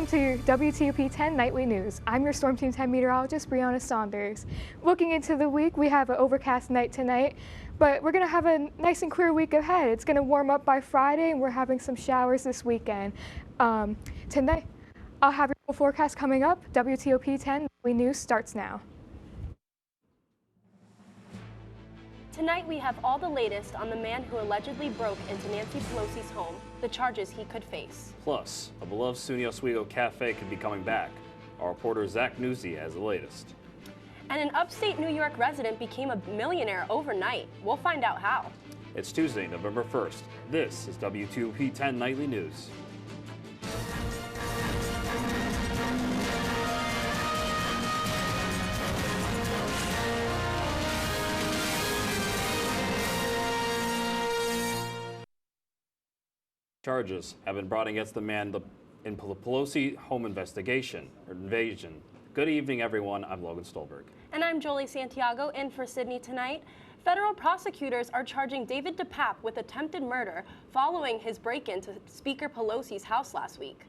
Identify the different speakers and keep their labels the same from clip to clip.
Speaker 1: Welcome to your WTOP 10 Nightly News. I'm your Storm Team 10 meteorologist, Brianna Saunders. Looking into the week, we have an overcast night tonight, but we're going to have a nice and clear week ahead. It's going to warm up by Friday, and we're having some showers this weekend. Tonight, I'll have your full forecast coming up. WTOP 10 Nightly News starts now.
Speaker 2: Tonight we have all the latest on the man who allegedly broke into Nancy Pelosi's home, the charges he could face.
Speaker 3: Plus, a beloved SUNY Oswego cafe could be coming back. Our reporter Zach Newsy has the latest.
Speaker 2: And an upstate New York resident became a millionaire overnight. We'll find out how.
Speaker 3: It's Tuesday, November 1st. This is WTOP 10 Nightly News. Charges have been brought against the man in Pelosi home investigation or invasion. Good evening, everyone. I'm Logan Stolberg.
Speaker 2: And I'm Jolie Santiago, in for Sydney tonight. Federal prosecutors are charging David DePape with attempted murder following his break-in to Speaker Pelosi's house last week.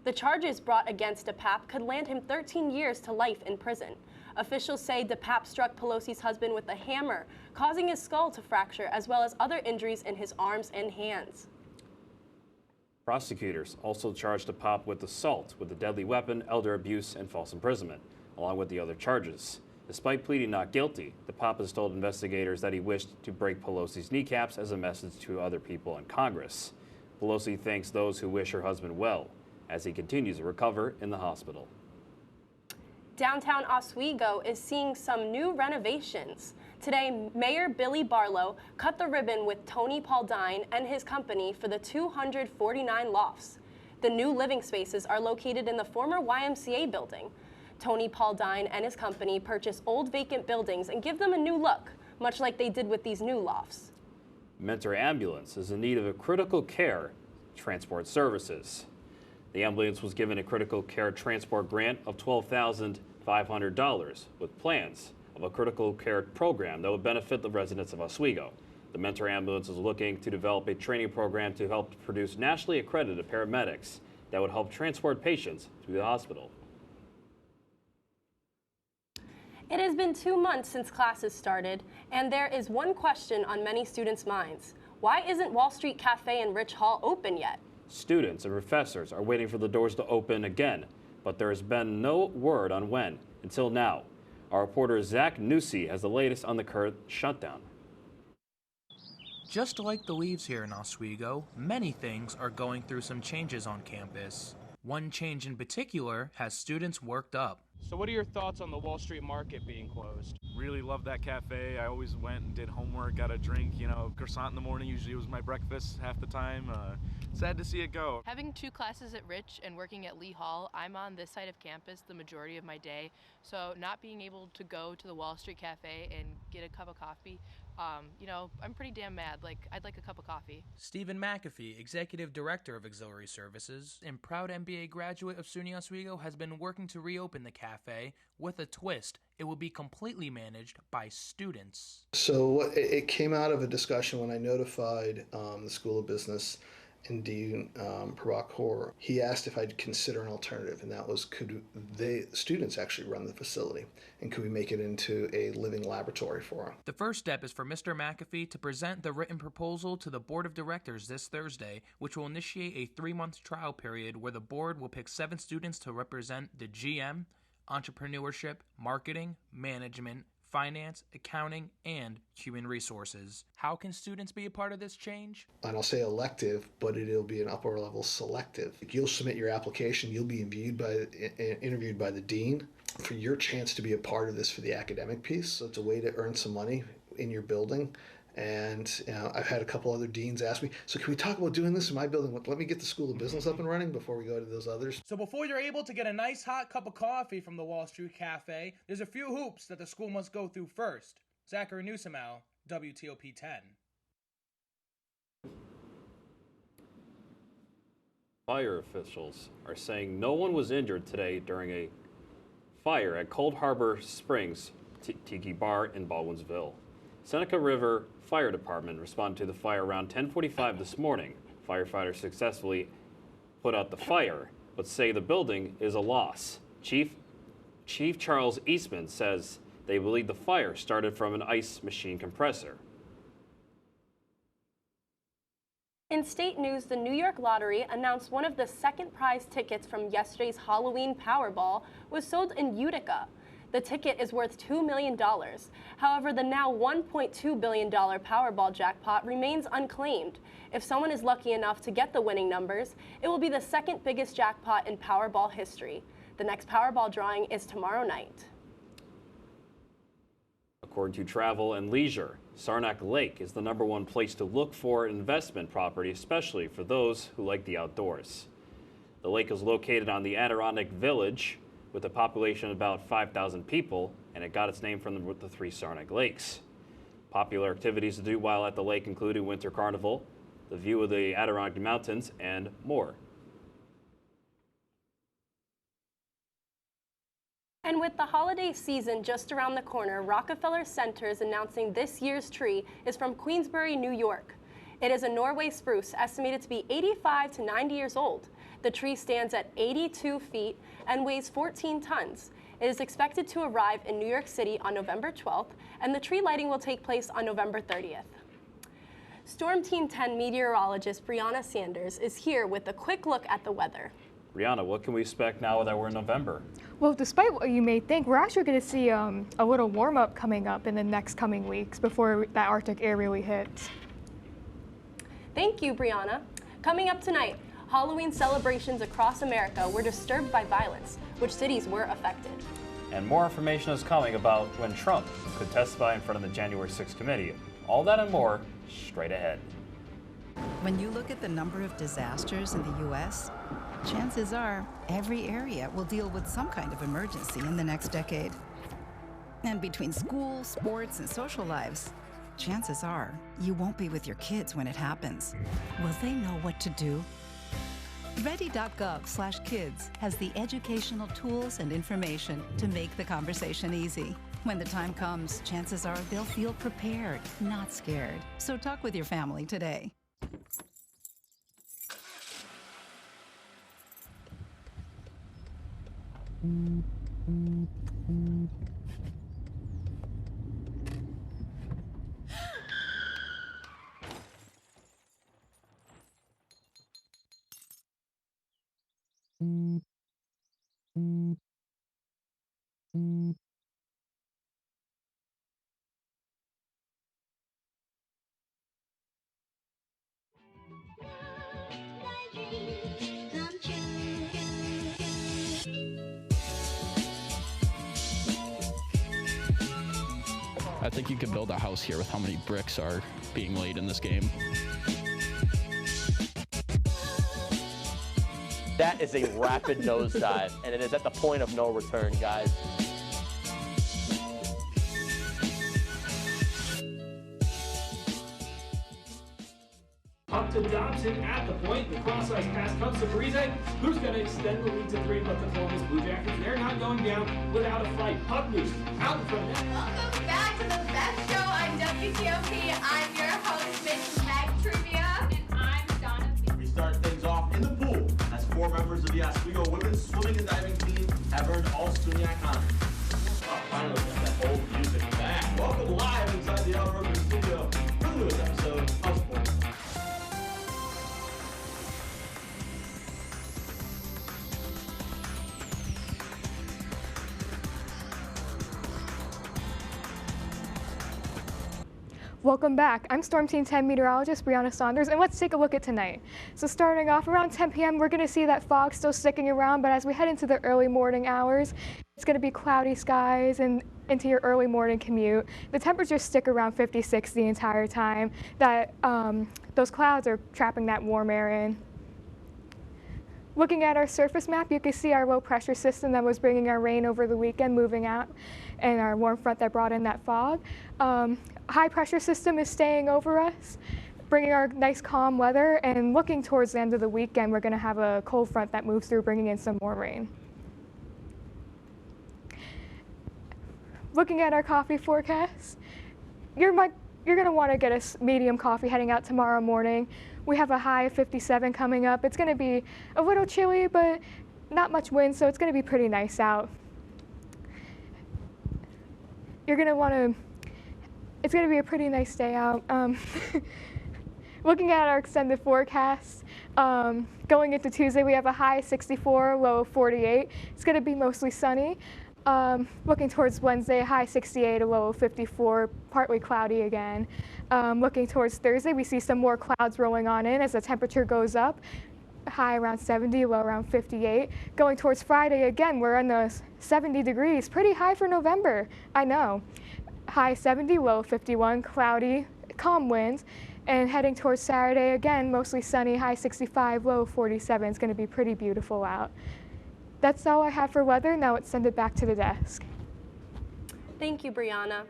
Speaker 2: The charges brought against DePape could land him 13 years to life in prison. Officials say DePape struck Pelosi's husband with a hammer, causing his skull to fracture, as well as other injuries in his arms and hands.
Speaker 3: Prosecutors also charged DePape with assault with a deadly weapon, elder abuse, and false imprisonment, along with the other charges. Despite pleading not guilty, DePape has told investigators that he wished to break Pelosi's kneecaps as a message to other people in Congress. Pelosi thanks those who wish her husband well, as he continues to recover in the hospital.
Speaker 2: Downtown Oswego is seeing some new renovations. Today, Mayor Billy Barlow cut the ribbon with Tony Pauldine and his company for the 249 lofts. The new living spaces are located in the former YMCA building. Tony Pauldine and his company purchase old vacant buildings and give them a new look, much like they did with these new lofts.
Speaker 3: Mentor Ambulance is in need of a critical care transport services. The ambulance was given a critical care transport grant of $12,500 with plans of a critical care program that would benefit the residents of Oswego. The Mentor Ambulance is looking to develop a training program to help produce nationally accredited paramedics that would help transport patients to the hospital.
Speaker 2: It has been 2 months since classes started, and there is one question on many students' minds. Why isn't Wall Street Cafe in Rich Hall open yet?
Speaker 3: Students and professors are waiting for the doors to open again, but there has been no word on when until now. Our reporter Zach Newsy has the latest on the current shutdown.
Speaker 4: Just like the leaves here in Oswego, many things are going through some changes on campus. One change in particular has students worked up.
Speaker 5: So what are your thoughts on the Wall Street Market being closed?
Speaker 6: Really love that cafe. I always went and did homework, got a drink, croissant in the morning usually was my breakfast half the time. Sad to see it go.
Speaker 7: Having 2 classes at Rich and working at Lee Hall, I'm on this side of campus the majority of my day, so not being able to go to the Wall Street Cafe and get a cup of coffee, I'm pretty damn mad. I'd like a cup of coffee.
Speaker 4: Stephen McAfee, Executive Director of Auxiliary Services and proud MBA graduate of SUNY Oswego, has been working to reopen the cafe with a twist. It will be completely managed by students.
Speaker 8: So it came out of a discussion when I notified the School of Business and Dean Parag Kaur. He asked if I'd consider an alternative, and that was could students actually run the facility, and could we make it into a living laboratory for them?
Speaker 4: The first step is for Mr. McAfee to present the written proposal to the Board of Directors this Thursday, which will initiate a 3-month trial period where the board will pick 7 students to represent the GM, entrepreneurship, marketing, management, finance, accounting, and human resources. How can students be a part of this change?
Speaker 8: And I'll say elective, but it'll be an upper level selective. You'll submit your application, you'll be interviewed by the dean for your chance to be a part of this for the academic piece. So it's a way to earn some money in your building. And I've had a couple other deans ask me, so can we talk about doing this in my building? Let me get the School of Business up and running before we go to those others.
Speaker 4: So before you're able to get a nice hot cup of coffee from the Wall Street Cafe, there's a few hoops that the school must go through first. Zachary Newsomal, WTOP 10.
Speaker 3: Fire officials are saying no one was injured today during a fire at Cold Harbor Springs Tiki Bar in Baldwinsville. Seneca River Fire Department responded to the fire around 10:45 this morning. Firefighters successfully put out the fire but say the building is a loss. Chief Charles Eastman says they believe the fire started from an ice machine compressor.
Speaker 2: In state news, the New York Lottery announced one of the second prize tickets from yesterday's Halloween Powerball was sold in Utica. The ticket is worth $2 million. However, the now $1.2 billion Powerball jackpot remains unclaimed. If someone is lucky enough to get the winning numbers, it will be the second biggest jackpot in Powerball history. The next Powerball drawing is tomorrow night.
Speaker 3: According to Travel and Leisure, Saranac Lake is the #1 place to look for an investment property, especially for those who like the outdoors. The lake is located on the Adirondack Village with a population of about 5,000 people, and it got its name from the 3 Saranac Lakes. Popular activities to do while at the lake include a winter carnival, the view of the Adirondack Mountains, and more.
Speaker 2: And with the holiday season just around the corner, Rockefeller Center is announcing this year's tree is from Queensbury, New York. It is a Norway spruce estimated to be 85 to 90 years old. The tree stands at 82 feet and weighs 14 tons. It is expected to arrive in New York City on November 12th, and the tree lighting will take place on November 30th. Storm Team 10 meteorologist Brianna Sanders is here with a quick look at the weather.
Speaker 3: Brianna, what can we expect now that we're in November?
Speaker 1: Well, despite what you may think, we're actually going to see a little warm-up coming up in the next coming weeks before that Arctic air really hits.
Speaker 2: Thank you, Brianna. Coming up tonight, Halloween celebrations across America were disturbed by violence. Which cities were affected?
Speaker 3: And more information is coming about when Trump could testify in front of the January 6th committee. All that and more, straight ahead.
Speaker 9: When you look at the number of disasters in the U.S., chances are every area will deal with some kind of emergency in the next decade. And between school, sports, and social lives, chances are you won't be with your kids when it happens. Will they know what to do? Ready.gov/kids has the educational tools and information to make the conversation easy. When the time comes, chances are they'll feel prepared, not scared. So talk with your family today.
Speaker 10: I think you could build a house here with how many bricks are being laid in this game.
Speaker 11: That is a rapid nosedive, and it is at the point of no return, guys.
Speaker 12: Up to Dobson at the point. The cross-ice pass comes to Parise, who's going to extend the lead to 3, but the Columbus Blue Jackets, they're not going down without a fight. Puck loose, out in front of net.
Speaker 13: Welcome back to the best show on WTOP. I'm your host, Miss Meg Trivia. And I'm Donna.
Speaker 14: We start things off in the pool as 4 members of the Oswego women's swimming and diving team have earned all SUNYAC honors. Oh, finally got that old music back. Welcome live inside the Outrigger studio for the newest episode of Sports.
Speaker 1: Welcome back. I'm Storm Team 10 meteorologist Brianna Saunders, and let's take a look at tonight. So starting off around 10 p.m., we're going to see that fog still sticking around, but as we head into the early morning hours, it's going to be cloudy skies and into your early morning commute. The temperatures stick around 56 the entire time. Those clouds are trapping that warm air in. Looking at our surface map, you can see our low pressure system that was bringing our rain over the weekend moving out, and our warm front that brought in that fog. High pressure system is staying over us, bringing our nice calm weather, and looking towards the end of the weekend, we're going to have a cold front that moves through, bringing in some more rain. Looking at our coffee forecast, you're going to want to get a medium coffee heading out tomorrow morning. We have a high of 57 coming up. It's going to be a little chilly, but not much wind, so it's going to be pretty nice out. You're going to want to, it's going to be a pretty nice day out. Looking at our extended forecast, going into Tuesday, we have a high 64, low 48. It's going to be mostly sunny. Looking towards Wednesday, high 68, a low 54, partly cloudy again. Looking towards Thursday, we see some more clouds rolling on in as the temperature goes up. High around 70, low around 58. Going towards Friday, again, we're in the 70 degrees, pretty high for November, I know. High 70, low 51, cloudy, calm winds. And heading towards Saturday, again, mostly sunny, high 65, low 47. It's going to be pretty beautiful out. That's all I have for weather. Now let's send it back to the desk.
Speaker 2: Thank you, Brianna.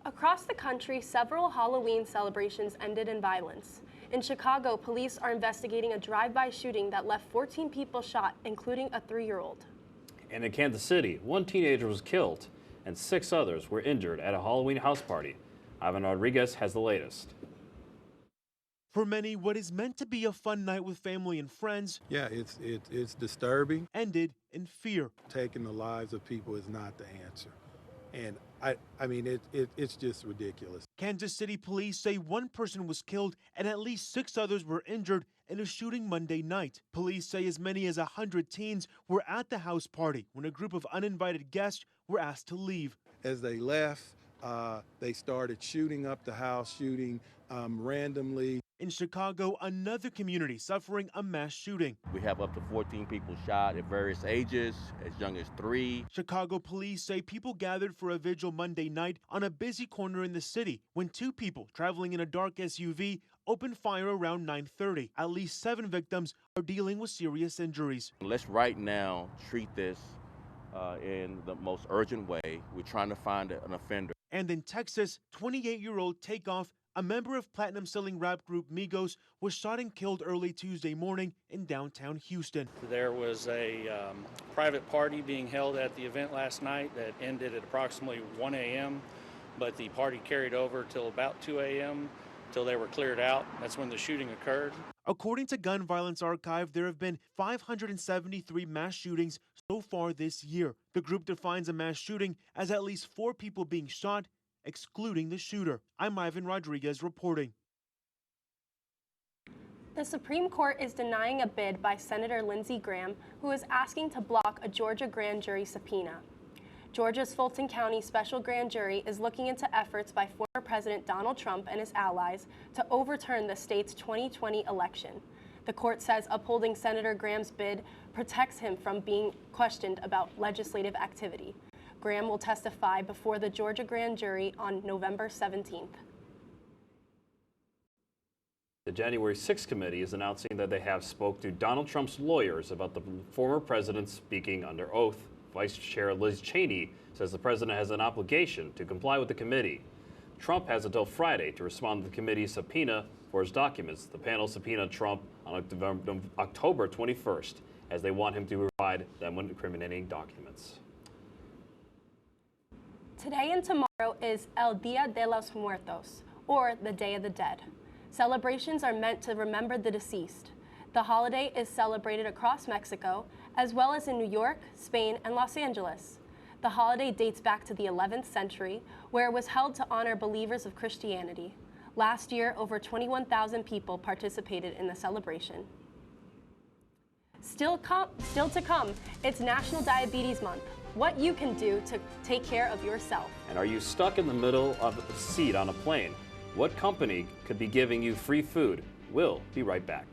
Speaker 2: Across the country, several Halloween celebrations ended in violence. In Chicago, police are investigating a drive-by shooting that left 14 people shot, including a 3-year-old.
Speaker 3: And in Kansas City, one teenager was killed and 6 others were injured at a Halloween house party. Ivan Rodriguez has the latest.
Speaker 15: For many, what is meant to be a fun night with family and friends,
Speaker 16: yeah, it's disturbing.
Speaker 15: Ended in fear.
Speaker 16: Taking the lives of people is not the answer. And I mean, it's just ridiculous.
Speaker 15: Kansas City police say one person was killed and at least 6 others were injured in a shooting Monday night. Police say as many as 100 teens were at the house party when a group of uninvited guests were asked to leave.
Speaker 16: As they left, they started shooting up the house, shooting randomly.
Speaker 15: In Chicago, another community suffering a mass shooting.
Speaker 11: We have up to 14 people shot at various ages, as young as 3.
Speaker 15: Chicago police say people gathered for a vigil Monday night on a busy corner in the city when 2 people traveling in a dark SUV opened fire around 9:30. At least 7 victims are dealing with serious injuries.
Speaker 11: Let's right now treat this in the most urgent way. We're trying to find an offender.
Speaker 15: And in Texas, 28-year-old Takeoff, a member of platinum-selling rap group Migos, was shot and killed early Tuesday morning in downtown Houston.
Speaker 17: There was a private party being held at the event last night that ended at approximately 1 a.m., but the party carried over till about 2 a.m., till they were cleared out. That's when the shooting occurred.
Speaker 15: According to Gun Violence Archive, there have been 573 mass shootings so far this year. The group defines a mass shooting as at least 4 people being shot, excluding the shooter. I'm Ivan Rodriguez reporting.
Speaker 2: The Supreme Court is denying a bid by Senator Lindsey Graham, who is asking to block a Georgia grand jury subpoena. Georgia's Fulton County Special Grand Jury is looking into efforts by former President Donald Trump and his allies to overturn the state's 2020 election. The court says upholding Senator Graham's bid protects him from being questioned about legislative activity. Graham will testify before the Georgia grand jury on November 17th.
Speaker 3: The January 6th committee is announcing that they have spoke to Donald Trump's lawyers about the former president speaking under oath. Vice Chair Liz Cheney says the president has an obligation to comply with the committee. Trump has until Friday to respond to the committee's subpoena for his documents. The panel subpoenaed Trump on October 21st as they want him to provide them with incriminating documents.
Speaker 2: Today and tomorrow is El Dia de los Muertos, or the Day of the Dead. Celebrations are meant to remember the deceased. The holiday is celebrated across Mexico, as well as in New York, Spain, and Los Angeles. The holiday dates back to the 11th century, where it was held to honor believers of Christianity. Last year, over 21,000 people participated in the celebration. Still to come, it's National Diabetes Month. What you can do to take care of yourself.
Speaker 3: And are you stuck in the middle of a seat on a plane? What company could be giving you free food? We'll be right back.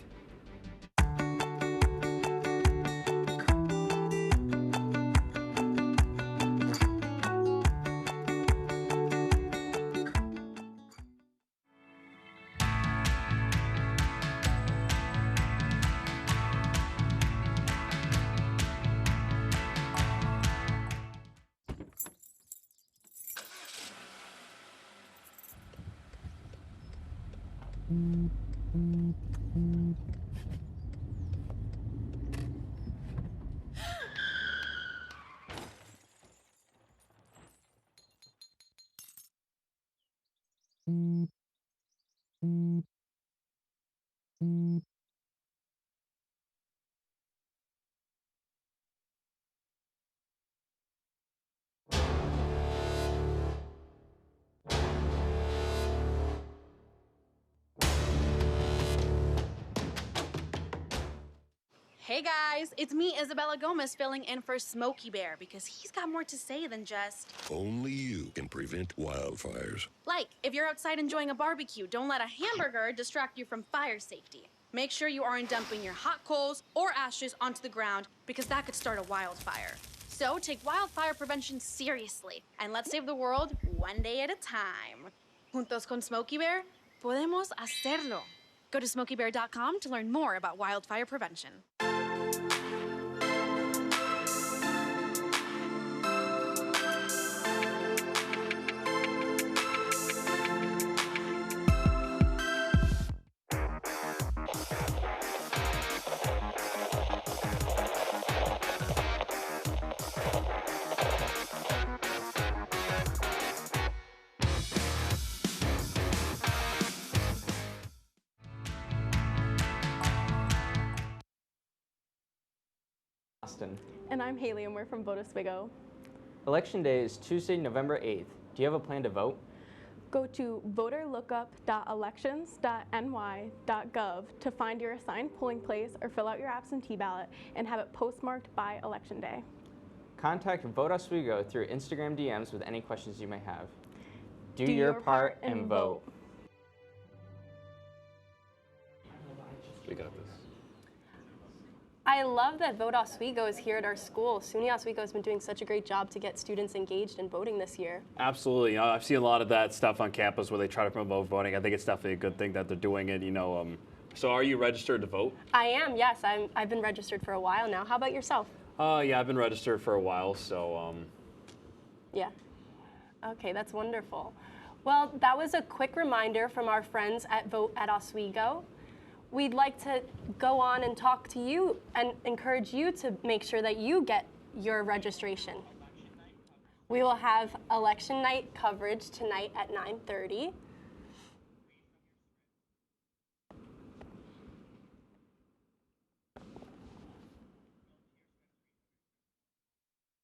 Speaker 18: Hey guys, it's me, Isabella Gomez, filling in for Smokey Bear because he's got more to say than just...
Speaker 19: Only you can prevent wildfires.
Speaker 18: Like, if you're outside enjoying a barbecue, don't let a hamburger distract you from fire safety. Make sure you aren't dumping your hot coals or ashes onto the ground because that could start a wildfire. So take wildfire prevention seriously and let's save the world one day at a time. Juntos con Smokey Bear, podemos hacerlo. Go to smokeybear.com to learn more about wildfire prevention.
Speaker 20: Austin.
Speaker 21: And I'm Haley, and we're from Vote Oswego.
Speaker 20: Election Day is Tuesday, November 8th. Do you have a plan to vote?
Speaker 21: Go to voterlookup.elections.ny.gov to find your assigned polling place or fill out your absentee ballot and have it postmarked by Election Day.
Speaker 20: Contact Vote Oswego through Instagram DMs with any questions you may have. Do your part and vote.
Speaker 3: We got this.
Speaker 2: I love that Vote Oswego is here at our school. SUNY Oswego has been doing such a great job to get students engaged in voting this year.
Speaker 3: Absolutely. I've seen a lot of that stuff on campus where they try to promote voting. I think it's definitely a good thing that they're doing it. So are you registered to vote?
Speaker 2: I am, yes. I've been registered for a while now. How about yourself?
Speaker 3: Yeah, I've been registered for a while, so.
Speaker 2: Yeah. Okay, that's wonderful. Well, that was a quick reminder from our friends at Vote at Oswego. We'd like to go on and talk to you and encourage you to make sure that you get your registration. We will have election night coverage tonight at 9:30.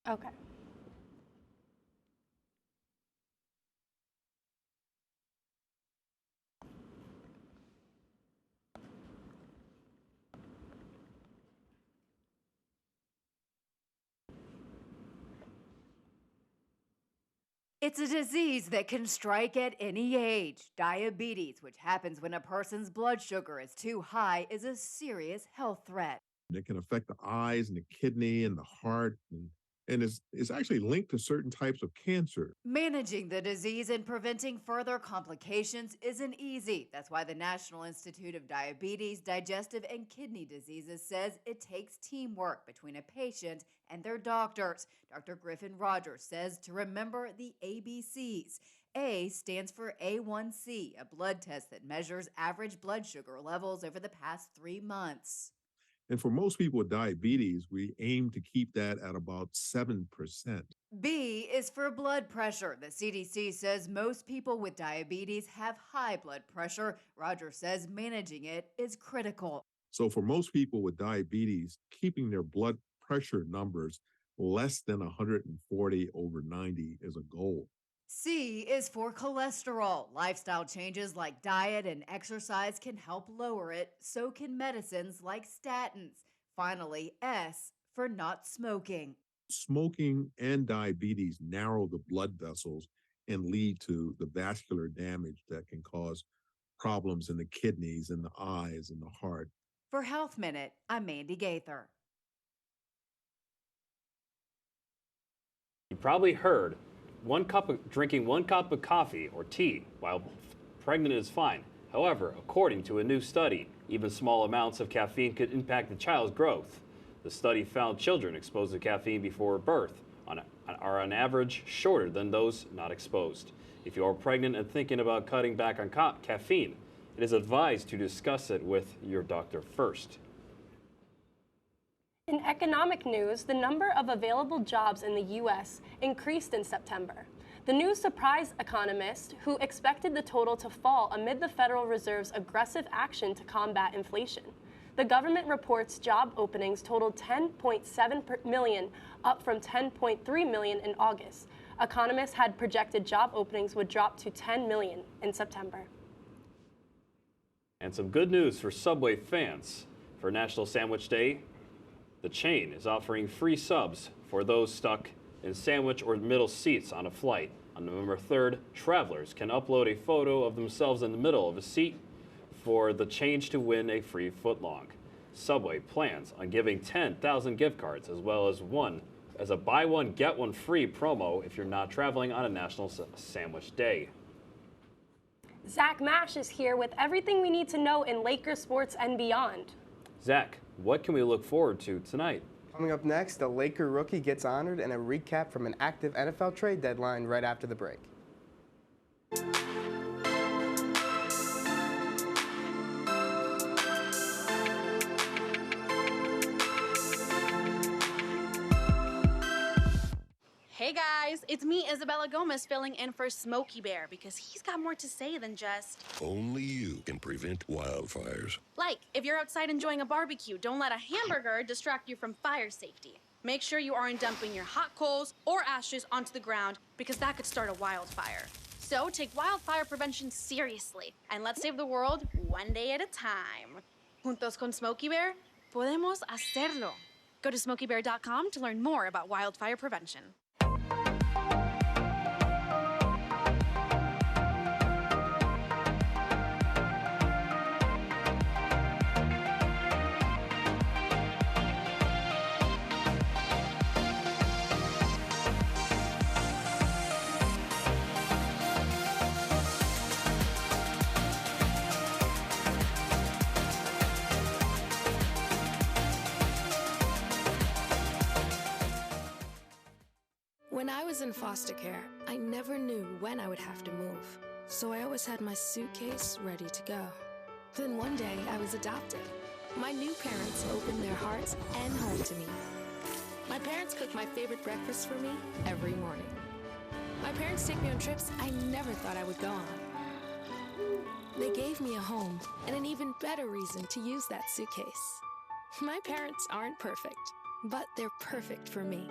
Speaker 2: Okay.
Speaker 22: It's a disease that can strike at any age. Diabetes, which happens when a person's blood sugar is too high, is a serious health threat.
Speaker 23: It can affect the eyes and the kidney and the heart, and is actually linked to certain types of cancer.
Speaker 22: Managing the disease and preventing further complications isn't easy. That's why the National Institute of Diabetes, Digestive, and Kidney Diseases says it takes teamwork between a patient and their doctors. Dr. Griffin Rogers says to remember the ABCs. A stands for A1C, a blood test that measures average blood sugar levels over the past 3 months.
Speaker 23: And for most people with diabetes, we aim to keep that at about 7%.
Speaker 22: B is for blood pressure. The CDC says most people with diabetes have high blood pressure. Rogers says managing it is critical.
Speaker 23: So for most people with diabetes, keeping their blood pressure numbers less than 140/90 is a goal.
Speaker 22: C is for cholesterol. Lifestyle changes like diet and exercise can help lower it. So can medicines like statins. Finally, S for not smoking.
Speaker 23: Smoking and diabetes narrow the blood vessels and lead to the vascular damage that can cause problems in the kidneys and the eyes and the heart.
Speaker 22: For Health Minute, I'm Mandy Gaither.
Speaker 3: You probably heard drinking one cup of coffee or tea while pregnant is fine. However, according to a new study, even small amounts of caffeine could impact the child's growth. The study found children exposed to caffeine before birth are on average shorter than those not exposed. If you are pregnant and thinking about cutting back on caffeine, it is advised to discuss it with your doctor first.
Speaker 2: In economic news, the number of available jobs in the U.S. increased in September. The news surprised economists who expected the total to fall amid the Federal Reserve's aggressive action to combat inflation. The government reports job openings totaled 10.7 million, up from 10.3 million in August. Economists had projected job openings would drop to 10 million in September.
Speaker 3: And some good news for Subway fans. For National Sandwich Day, The chain is offering free subs for those stuck in sandwich or middle seats on a flight. On November 3rd, travelers can upload a photo of themselves in the middle of a seat for the change to win a free footlong. Subway plans on giving 10,000 gift cards as well as a buy one get one free promo if you're not traveling on a National Sandwich Day.
Speaker 2: Zach Mash is here with everything we need to know in Lakers sports and beyond.
Speaker 3: Zach, what can we look forward to tonight?
Speaker 5: Coming up next, a Laker rookie gets honored and a recap from an active NFL trade deadline right after the break.
Speaker 18: Hey guys, it's me, Isabella Gomez, filling in for Smokey Bear because he's got more to say than just...
Speaker 19: Only you can prevent wildfires.
Speaker 18: Like, if you're outside enjoying a barbecue, don't let a hamburger distract you from fire safety. Make sure you aren't dumping your hot coals or ashes onto the ground because that could start a wildfire. So take wildfire prevention seriously and let's save the world one day at a time. Juntos con Smokey Bear, podemos hacerlo. Go to smokeybear.com to learn more about wildfire prevention.
Speaker 6: When I was in foster care, I never knew when I would have to move, so I always had my suitcase ready to go. Then one day, I was adopted. My new parents opened their hearts and home to me. My parents cook my favorite breakfast for me every morning. My parents take me on trips I never thought I would go on. They gave me a home and an even better reason to use that suitcase. My parents aren't perfect, but they're perfect for me.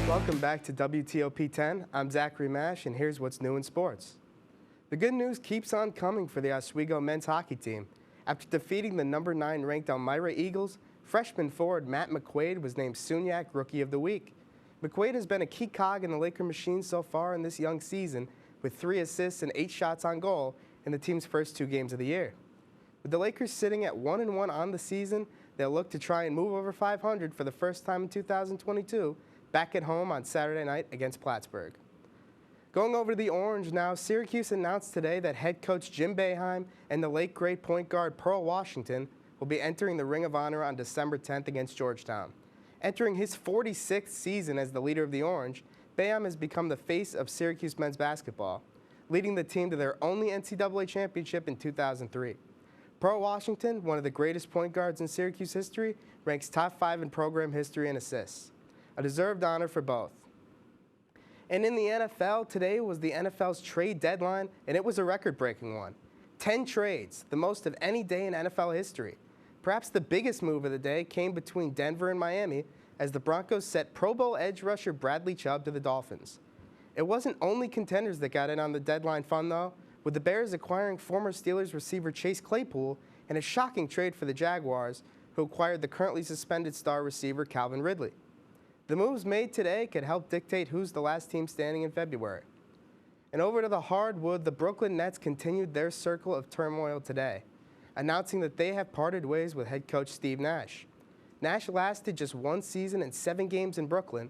Speaker 5: Welcome back to WTOP 10. I'm Zachary Mash, and here's what's new in sports. The good news keeps on coming for the Oswego men's hockey team. After defeating the number 9 ranked Elmira Eagles, freshman forward Matt McQuaid was named SUNYAC Rookie of the Week. McQuaid has been a key cog in the Laker machine so far in this young season, with 3 assists and 8 shots on goal in the team's first 2 games of the year. With the Lakers sitting at 1-1 on the season, they'll look to try and move over 500 for the first time in 2022, back at home on Saturday night against Plattsburgh. Going over to the Orange now, Syracuse announced today that head coach Jim Boeheim and the late great point guard Pearl Washington will be entering the Ring of Honor on December 10th against Georgetown. Entering his 46th season as the leader of the Orange, Boeheim has become the face of Syracuse men's basketball, leading the team to their only NCAA championship in 2003. Pearl Washington, one of the greatest point guards in Syracuse history, ranks top 5 in program history in assists. A deserved honor for both. And in the NFL, today was the NFL's trade deadline, and it was a record-breaking one. 10 trades, the most of any day in NFL history. Perhaps the biggest move of the day came between Denver and Miami as the Broncos sent Pro Bowl edge rusher Bradley Chubb to the Dolphins. It wasn't only contenders that got in on the deadline fun, though, with the Bears acquiring former Steelers receiver Chase Claypool and a shocking trade for the Jaguars, who acquired the currently suspended star receiver Calvin Ridley. The moves made today could help dictate who's the last team standing in February. And over to the hardwood, the Brooklyn Nets continued their circle of turmoil today, announcing that they have parted ways with head coach Steve Nash. Nash lasted just 1 season and 7 games in Brooklyn.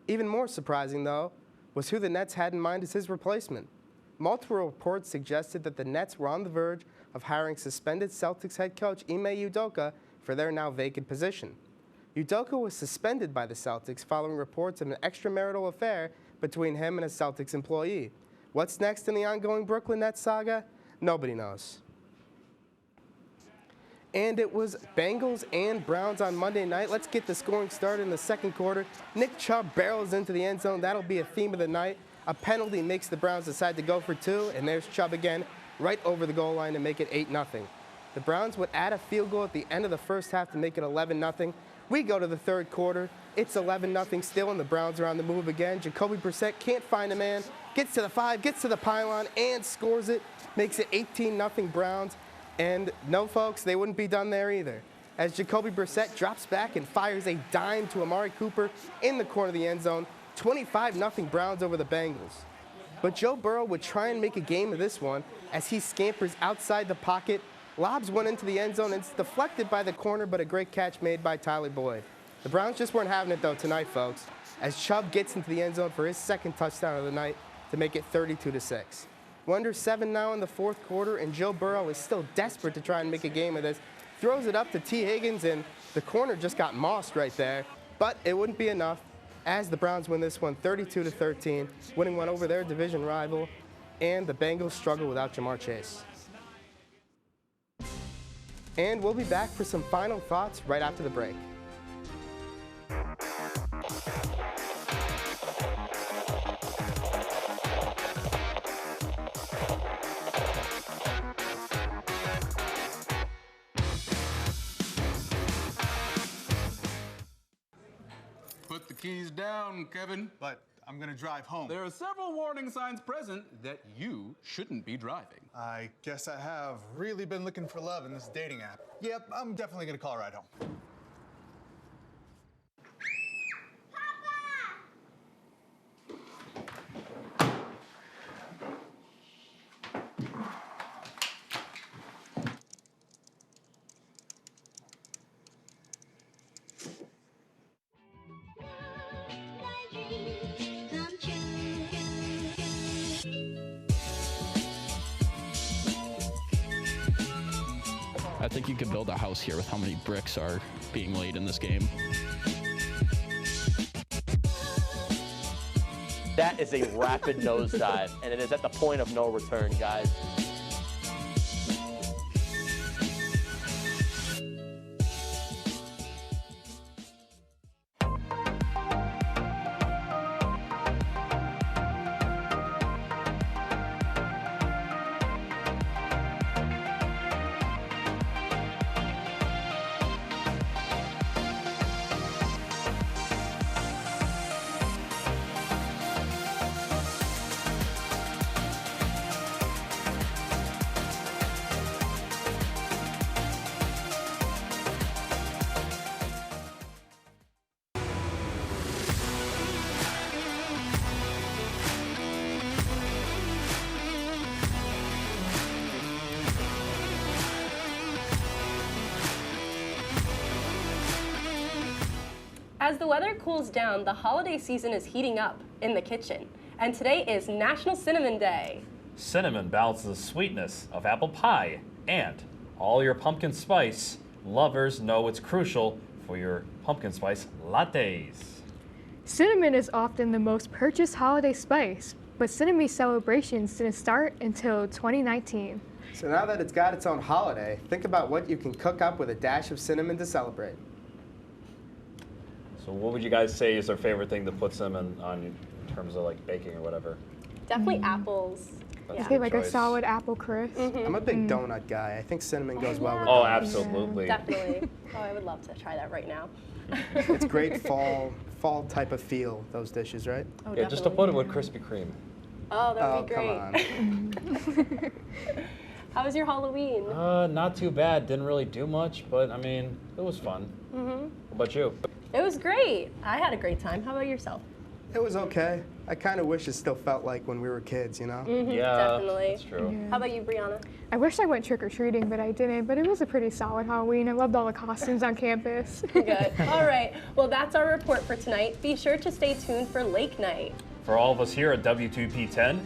Speaker 5: Even more surprising, though, was who the Nets had in mind as his replacement. Multiple reports suggested that the Nets were on the verge of hiring suspended Celtics head coach Ime Udoka for their now vacant position. Udoka was suspended by the Celtics following reports of an extramarital affair between him and a Celtics employee. What's next in the ongoing Brooklyn Nets saga? Nobody knows. And it was Bengals and Browns on Monday night. Let's get the scoring started in the second quarter. Nick Chubb barrels into the end zone. That'll be a theme of the night. A penalty makes the Browns decide to go for two, and there's Chubb again, right over the goal line to make it 8-0. The Browns would add a field goal at the end of the first half to make it 11-0. We go to the third quarter. It's 11-0 still, and the Browns are on the move again. Jacoby Brissett can't find a man, gets to the 5, gets to the pylon, and scores it. Makes it 18-0 Browns. And no, folks, they wouldn't be done there either, as Jacoby Brissett drops back and fires a dime to Amari Cooper in the corner of the end zone. 25-0 Browns over the Bengals. But Joe Burrow would try and make a game of this one as he scampers outside the pocket, lobs one into the end zone, and it's deflected by the corner, but a great catch made by Tyler Boyd. The Browns just weren't having it, though, tonight, folks, as Chubb gets into the end zone for his second touchdown of the night to make it 32-6. We're under 7 now in the fourth quarter, and Joe Burrow is still desperate to try and make a game of this. Throws it up to T. Higgins, and the corner just got mossed right there. But it wouldn't be enough, as the Browns win this one 32-13, winning one over their division rival, and the Bengals struggle without Jamar Chase. And we'll be back for some final thoughts right after the break.
Speaker 4: Put the keys down, Kevin.
Speaker 7: But I'm gonna drive home.
Speaker 4: There are several warning signs present that you shouldn't be driving.
Speaker 7: I guess I have really been looking for love in this dating app. Yep, I'm definitely gonna call a ride home.
Speaker 10: I think you could build a house here with how many bricks are being laid in this game.
Speaker 8: That is a rapid nosedive, and it is at the point of no return, guys.
Speaker 2: As the weather cools down, the holiday season is heating up in the kitchen. And today is National Cinnamon Day.
Speaker 3: Cinnamon balances the sweetness of apple pie, and all your pumpkin spice lovers know it's crucial for your pumpkin spice lattes.
Speaker 1: Cinnamon is often the most purchased holiday spice, but cinnamon celebrations didn't start until 2019.
Speaker 5: So now that it's got its own holiday, think about what you can cook up with a dash of cinnamon to celebrate.
Speaker 3: So what would you guys say is our favorite thing to put cinnamon on in terms of like baking or whatever?
Speaker 2: Definitely apples.
Speaker 3: That's
Speaker 1: I
Speaker 3: a
Speaker 1: think
Speaker 3: good
Speaker 1: like
Speaker 3: choice.
Speaker 1: a solid apple crisp.
Speaker 5: I'm a big donut guy. I think cinnamon goes well with
Speaker 3: Oh,
Speaker 5: donuts.
Speaker 3: absolutely.
Speaker 2: Definitely. Oh, I would love to try that right now.
Speaker 5: It's great fall type of feel, those dishes, right?
Speaker 2: Oh,
Speaker 3: Yeah, just to put it with Krispy Kreme.
Speaker 2: Oh, that would be
Speaker 5: come
Speaker 2: great. How was your Halloween?
Speaker 3: Not too bad. Didn't really do much, but I mean, it was fun. What about you?
Speaker 2: It was great. I had a great time. How about yourself?
Speaker 5: It was okay. I kind of wish it still felt like when we were kids, you know?
Speaker 2: Definitely.
Speaker 3: That's true.
Speaker 1: Yeah.
Speaker 2: How about you, Brianna?
Speaker 1: I wish I went trick-or-treating, but I didn't. But it was a pretty solid Halloween. I loved all the costumes on campus.
Speaker 2: Good. All right. Well, that's our report for tonight. Be sure to stay tuned for Lake Night.
Speaker 3: For all of us here at WTOP 10,